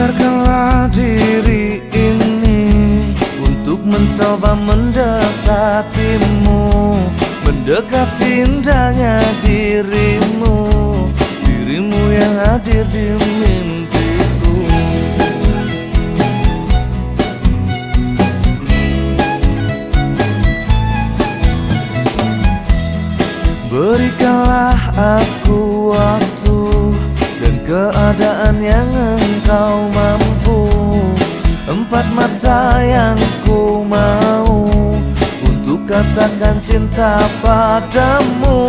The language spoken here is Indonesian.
Biarkanlah diri ini untuk mencoba mendekatimu, mendekati indahnya dirimu, dirimu yang hadir di mimpiku. Berikanlah aku waktu dan keadaan yang engkau mampu, empat mata yang ku mau untuk katakan cinta padamu.